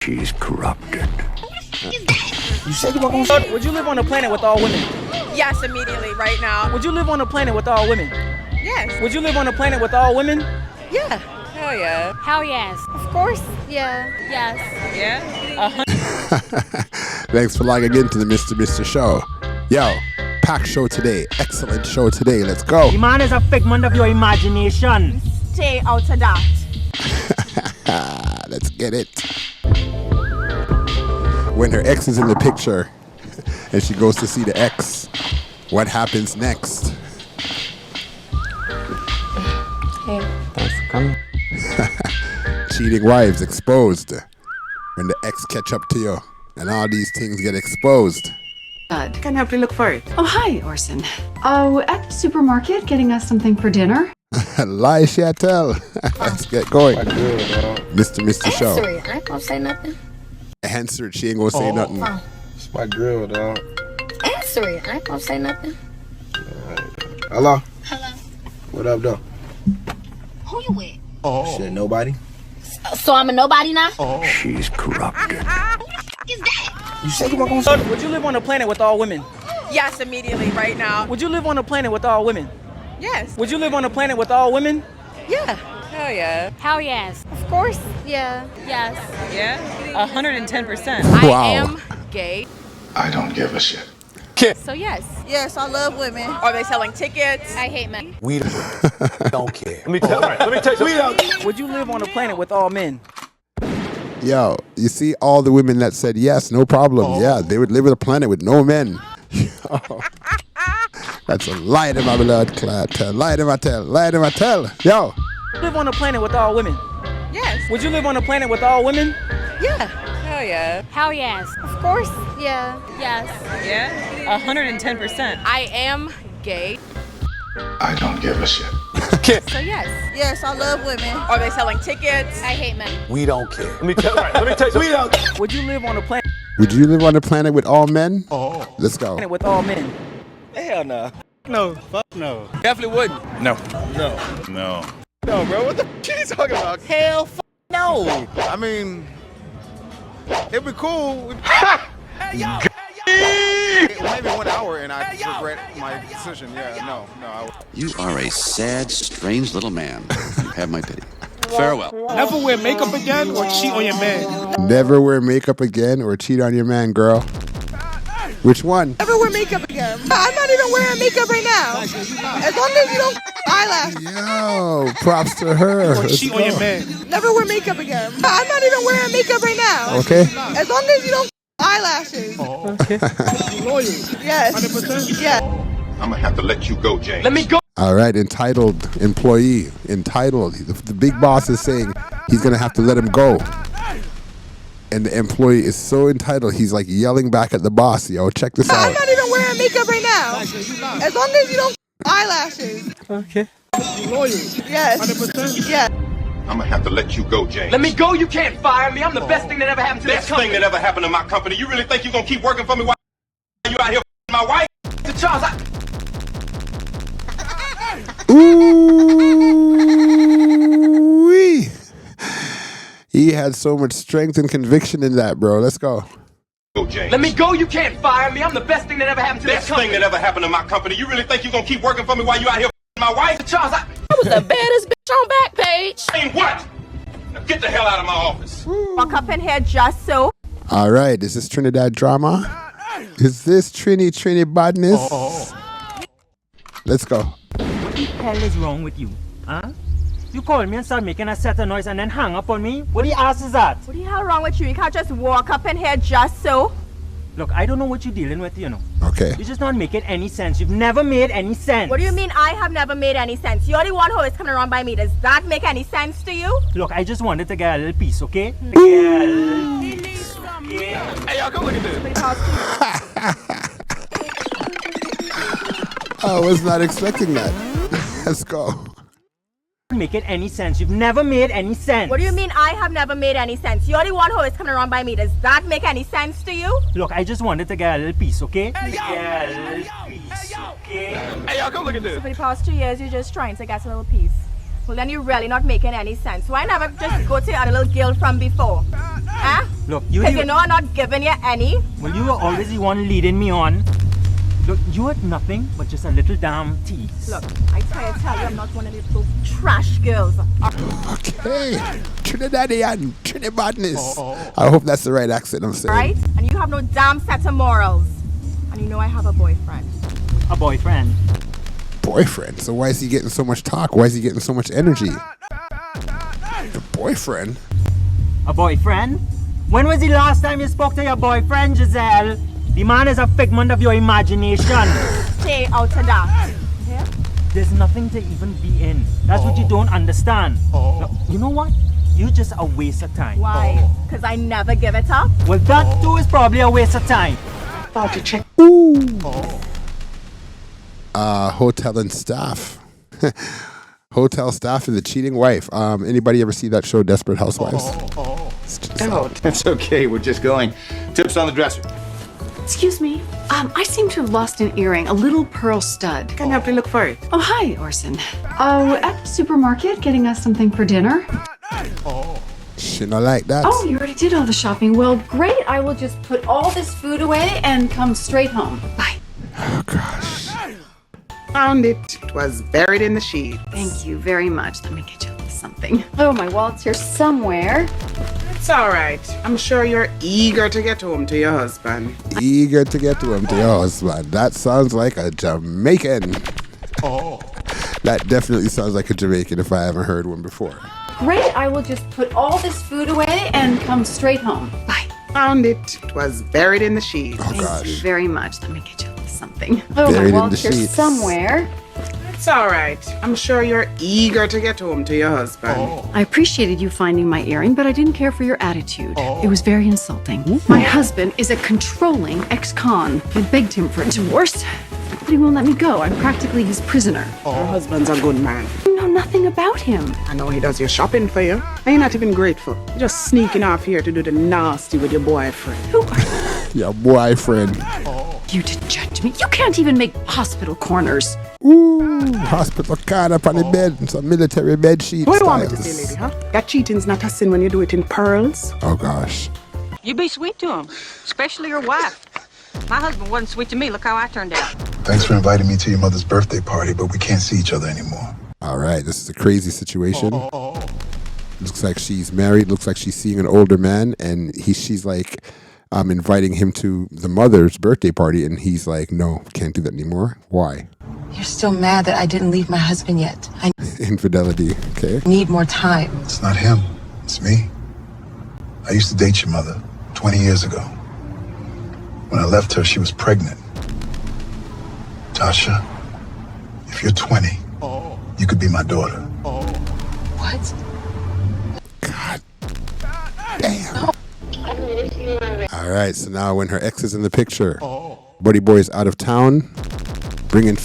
She's corrupted. You said you were going to... Would you live on a planet with all women? Yes, immediately, right now. Would you live on a planet with all women? Yes. Would you live on a planet with all women? Yeah. Hell yeah. Hell yes. Of course. Yeah. Yes. Yeah. Thanks for logging into the Mr. Show. Yo, packed show today. Excellent show today. Let's go. The man is a figment of your imagination. Stay out of that. Let's get it. When her ex is in the picture and she goes to see the ex, what happens next? Hey. Thanks for coming. Cheating wives exposed. When the ex catch up to you and all these things get exposed. Can I help you look for it? Oh, hi, Orson. Oh, at the supermarket, getting us something for dinner. Lie, Chantel. Let's get going. Mr. Show. Sorry, I ain't gonna say nothing. Answer it, she ain't gonna say nothing. It's my girl, dog. Answer it, I ain't gonna say nothing. Hello? Hello. What up, though? Who you with? Shit, nobody? So I'm a nobody now? She's corrupted. Is that? You said you were going to... Would you live on a planet with all women? Yes, immediately, right now. Would you live on a planet with all women? Yes. Would you live on a planet with all women? Yeah. Hell yeah. Hell yes. Of course. Yeah. Yes. Yeah. 110%. Wow. I am gay. I don't give a shit. So yes. Yes, I love women. Are they selling tickets? I hate men. We don't care. Let me tell you. We don't... Would you live on a planet with all men? Yo, you see all the women that said yes, no problem. Yeah, they would live on a planet with no men. That's a lie to my blood clot. Lie to my tell. Lie to my tell. Yo. Live on a planet with all women? Yes. Would you live on a planet with all women? Yeah. Hell yeah. Hell yes. Of course. Yeah. Yes. Yeah. 110%. I am gay. I don't give a shit. So yes. Yes, I love women. Are they selling tickets? I hate men. We don't care. Let me tell you. We don't... Would you live on a planet Would you live on a planet with all men? Let's go. with all men? Hell no. No. Fuck no. Definitely wouldn't. No. No. No, bro. What the f*** are you talking about? Hell no. I mean, it'd be cool. Maybe 1 hour and I regret my decision. Yeah, no. You are a sad, strange little man. You have my pity. Farewell. Never wear makeup again or cheat on your man. Never wear makeup again or cheat on your man, girl. Which one? Never wear makeup again. I'm not even wearing makeup right now. As long as you don't eyelashes. Yo, props to her. Or Let's cheat go. on your man. Never wear makeup again. I'm not even wearing makeup right now. Okay. As long as you don't eyelashes. Okay. Loyal. Yes. 100%. Yeah. I'm gonna have to let you go, James. Let me go. All right, entitled employee. Entitled. The big boss is saying he's going to have to let him go. And the employee is so entitled, he's like yelling back at the boss. Yo, check this I'm out. not even wearing makeup right now. As long as you don't eyelashes. Okay. Loyal. Yes. 100%. Yeah. I'm gonna have to let you go, James. Let me go. You can't fire me. I'm the best thing that ever happened to this company. that ever happened to my company. You really think you're gonna keep working for me while you out here with my wife? Charles, Ooh, he had so much strength and conviction in that, bro. Let's go. Go, James. Let me go. You can't fire me. I'm the best thing that ever happened to this company. that ever happened to my company. You really think you're gonna keep working for me while you out here with my wife? Charles, I was the baddest bitch on Backpage. Ain't what? Now get the hell out of my office. Walk up in here just so. All right, is this Trinidad drama? Is this Trini badness? Let's go. what the hell is wrong with you? Huh? You called me and started making a set of noise and then hang up on me? What the ass is that? What the hell wrong with you? You can't just walk up in here just so. Look, I don't know what you're dealing with, you know. Okay. You're just not making any sense. You've never made any sense. What do you mean I have never made any sense? You're the one who is coming around by me. Does that make any sense to you? Look, I just wanted to get a little piece, okay? To get a little piece, okay? Hey, y'all, come look at this. I was not expecting that. Let's go. Making any sense. You've never made any sense. What do you mean I have never made any sense? You're the one who is coming around by me. Does that make any sense to you? Look, I just wanted to get a little piece, okay? To get a little piece, okay? Hey, y'all, come look at this. For the past 2 years, you're just trying to get a little piece. Well, then you're really not making any sense. Why never just go to your other little girl from before? Huh? Look, Because you know I'm not giving you any. well, you were always the one leading me on. Look, you had nothing but just a little damn tease. Look, I tell you, I'm not one of these little trash girls. Okay. Trinidadian, Trinidadness. I hope that's the right accent I'm saying. Right? And you have no damn set of morals. And you know I have a boyfriend. A boyfriend. Boyfriend? So why is he getting so much talk? Why is he getting so much energy? The boyfriend? A boyfriend? When was the last time you spoke to your boyfriend, Giselle? The man is a figment of your imagination. Stay out of that. Yeah? There's nothing to even be in. That's what you don't understand. Look, you know what? You're just a waste of time. Why? Because I never give it up. Well, that too is probably a waste of time. Thought to check. Ooh. Hotel and staff. Hotel staff and the cheating wife. Anybody ever see that show, Desperate Housewives? It's okay. We're just going. Tips on the dresser. Excuse me. I seem to have lost an earring, a little pearl stud. Can I help you look for it? Oh, hi, Orson. Oh, at the supermarket, getting us something for dinner. She not like that. Oh, you already did all the shopping. Well, great. I will just put all this food away and come straight home. Bye. Oh, gosh. Found it. It was buried in the sheet. Thank you very much. Let me get you a little something. Oh, my wallet's here somewhere. It's all right. I'm sure you're eager to get home to your husband. Eager to get to him, to your husband. That sounds like a Jamaican. That definitely sounds like a Jamaican if I haven't heard one before. Great. I will just put all this food away and come straight home. Bye. Found it. It was buried in the sheet. Oh, Thank gosh. you very much. Let me get you a little something. Oh, Buried my in the wallet's here sheets. somewhere. It's all right. I'm sure you're eager to get home to your husband. I appreciated you finding my earring, but I didn't care for your attitude. It was very insulting. My husband is a controlling ex-con. I begged him for a divorce, but he won't let me go. I'm practically his prisoner. Your husband's a good man. I know nothing about him. I know he does your shopping for you. And you're not even grateful. You're just sneaking off here to do the nasty with your boyfriend. Who are Your boyfriend. you to judge me? You can't even make hospital corners. Ooh, hospital card up on the bed. Some military bed sheet What do you want me to styles. say, lady, huh? That cheating's not a sin when you do it in pearls. Oh, gosh. You be sweet to him, especially your wife. My husband wasn't sweet to me. Look how I turned out. Thanks for inviting me to your mother's birthday party, but we can't see each other anymore. All right, this is a crazy situation. Looks like she's married. Looks like she's seeing an older man, and she's like inviting him to the mother's birthday party, and he's like, no, can't do that anymore. Why? You're still mad that I didn't leave my husband yet. I Infidelity, okay. need more time. It's not him, it's me. I used to date your mother 20 years ago. When I left her, she was pregnant. Tasha, if you're 20, you could be my daughter. What? God damn. All right, so now when her ex is in the picture, Buddy Boy is out of town, bringing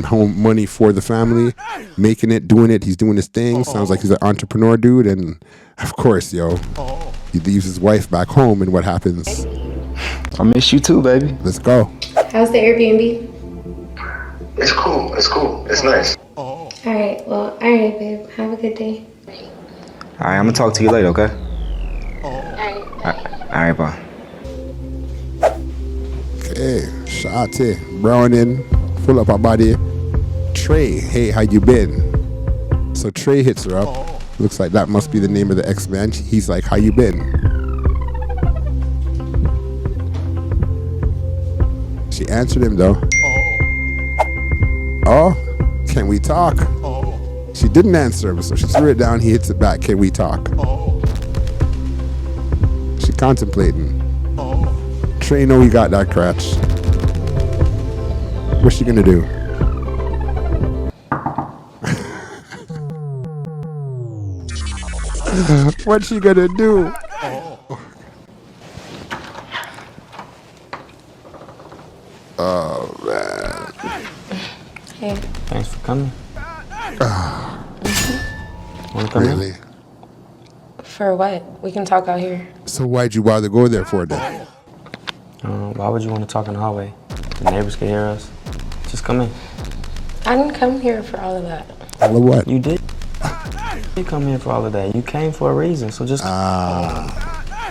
home money for the family, making it, doing it. He's doing his thing. Sounds like he's an entrepreneur dude. And of course, he leaves his wife back home, and what happens? I miss you too, baby. Let's go. How's the Airbnb? It's cool, it's nice. Alright, well, alright, babe. Have a good day. All right, I'm gonna talk to you later, okay? All right, bye. Okay, Shawty, Browning, full up her body. Trey, hey, how you been? So Trey hits her up. Looks like that must be the name of the ex-man. He's like, how you been? She answered him though. Oh, can we talk? She didn't answer him, so she threw it down. He hits it back. Can we talk? She contemplating. Trey know he got that crutch. What's she gonna do? What's she gonna do? Oh man. Hey. Thanks for coming. Wanna come Really? in? For what? We can talk out here. So why'd you bother go there for then? Why would you want to talk in the hallway? The neighbors can hear us. Just come in. I didn't come here for all of that. All of what? You did. You come here for all of that. You came for a reason, so just.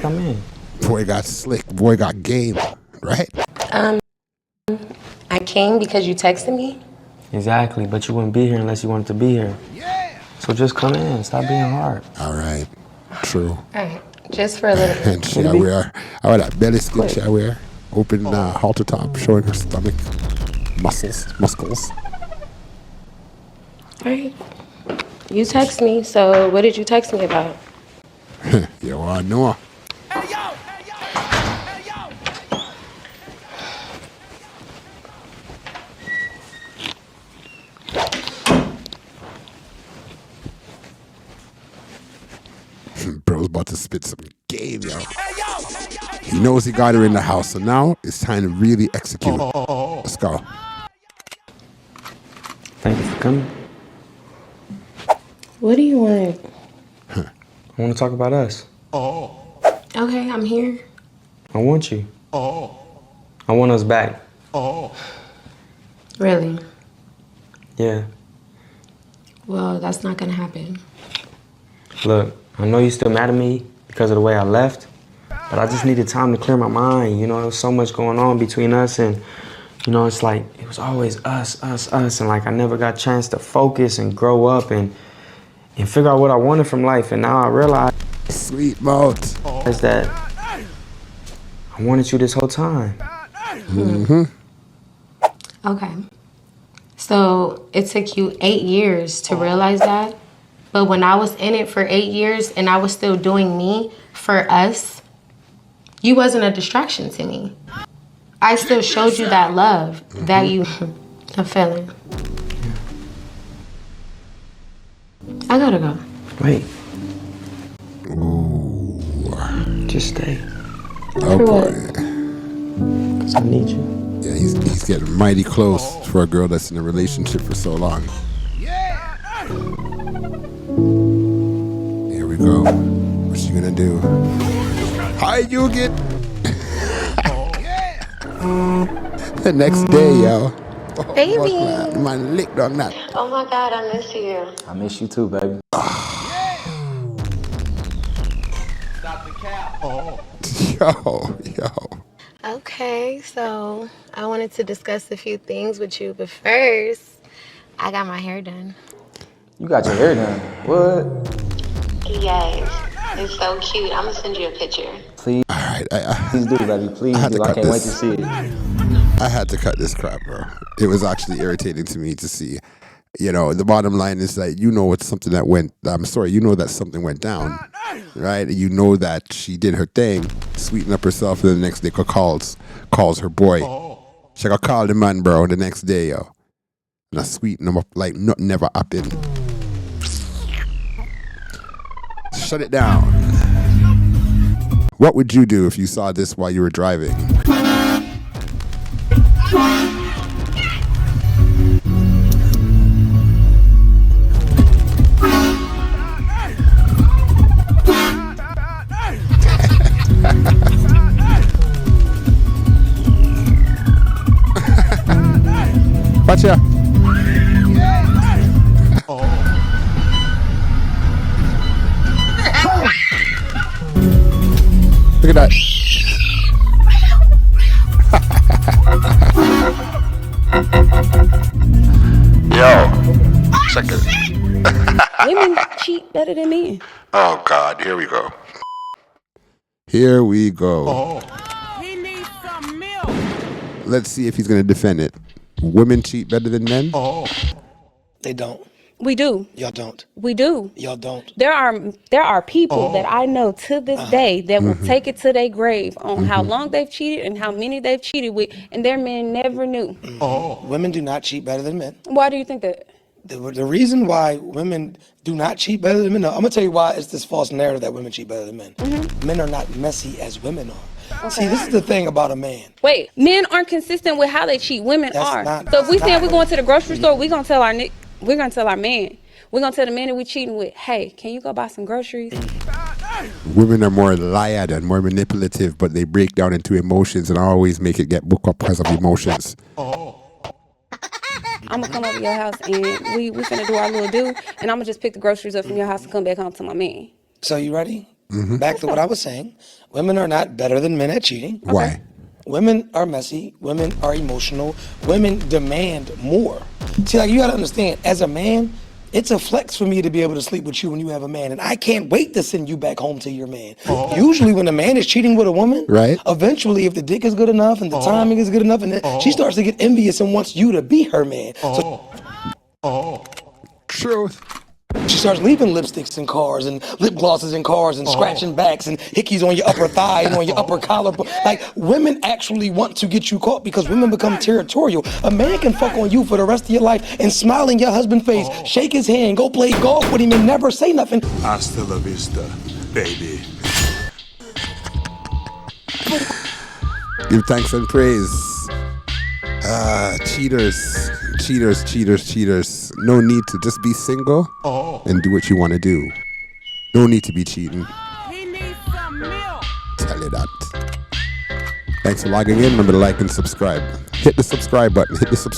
Come in. Boy got slick. Boy got game. Right? I came because you texted me. Exactly, but you wouldn't be here unless you wanted to be here. So just come in. Stop being hard. All right. True. All right, just for a little bit. And she I wear. I wear that belly skin she I wear. Open halter top, showing her stomach. Muscles. All right. You text me, so what did you text me about? Yeah, well, I know. Bro's about to spit some game, yo. He knows he got her in the house, so now it's time to really execute. Let's go. Thank you for coming. What do you want? I want to talk about us. Okay, I'm here. I want you. I want us back. Really? Yeah. Well, that's not gonna happen. Look, I know you're still mad at me because of the way I left, but I just needed time to clear my mind. You know, there was so much going on between us, and, you know, it's like, it was always us, and like I never got a chance to focus and grow up and figure out what I wanted from life. And now I realize, sweet mouth, is that I wanted you this whole time. Mm-hmm. Okay. So it took you 8 years to realize that? But when I was in it for 8 years and I was still doing me for us, you wasn't a distraction to me. I still showed you that love that you are feeling. I gotta go. Wait. Ooh. Just stay. Oh boy. Because I need you. Yeah, he's getting mighty close for a girl that's in a relationship for so long. Here we go. What's she gonna do? Hi, you get. The next day, yo. Baby. Man licked on that. Oh my God, I miss you. I miss you too, baby. Yo. Okay, so I wanted to discuss a few things with you, but first, I got my hair done. You got your hair done? What? Yes, it's so cute. I'm gonna send you a picture. Please. All right. Please do, baby. Please do. I can't wait to see it. I had to cut this crap, bro. It was actually irritating to me to see. You know, the bottom line is that you know it's something that went. I'm sorry, you know that something went down, right? You know that she did her thing, sweeten up herself, and the next day calls her boy. She got call the man, bro, the next day, yo, and I sweeten him up like nothing never happened. Shut it down. What would you do if you saw this while you were driving? Watch out. Look at that. Yo, check it. Women cheat better than men. Oh, God, here we go. Here we go. He needs some milk. Let's see if he's going to defend it. Women cheat better than men? They don't. We do. Y'all don't. We do. Y'all don't. There are people that I know to this day that will take it to their grave on how long they've cheated and how many they've cheated with, and their men never knew. Women do not cheat better than men. Why do you think that? The reason why women do not cheat better than men, I'm gonna tell you why it's this false narrative that women cheat better than men. Men are not messy as women are. Okay. See, this is the thing about a man. Wait, men aren't consistent with how they cheat. Women are. So if we saying we're going to the grocery store, we're gonna tell our man. We're gonna tell the man that we're cheating with, hey, can you go buy some groceries? Women are more liar and more manipulative, but they break down into emotions and always make it get booked up because of emotions. I'm gonna come over to your house and we finna do our little do, and I'm gonna just pick the groceries up from your house and come back home to my man. So you ready? Back to what I was saying. Women are not better than men at cheating. Why? Women are messy. Women are emotional. Women demand more. See, like, you gotta understand, as a man, it's a flex for me to be able to sleep with you when you have a man, and I can't wait to send you back home to your man. Usually when a man is cheating with a woman, right? Eventually, if the dick is good enough and the timing is good enough, and then she starts to get envious and wants you to be her man. Truth. She starts leaving lipsticks in cars and lip glosses in cars and scratching backs and hickeys on your upper thigh and on your upper collar. Like, women actually want to get you caught because women become territorial. A man can fuck on you for the rest of your life and smile in your husband's face, shake his hand, go play golf with him and never say nothing. Hasta la vista, baby. Give thanks and praise. Cheaters. No need to just be single and do what you want to do. No need to be cheating. He needs some milk. Tell you that. Thanks for logging in. Remember to like and subscribe. Hit the subscribe button. Hit the subscribe.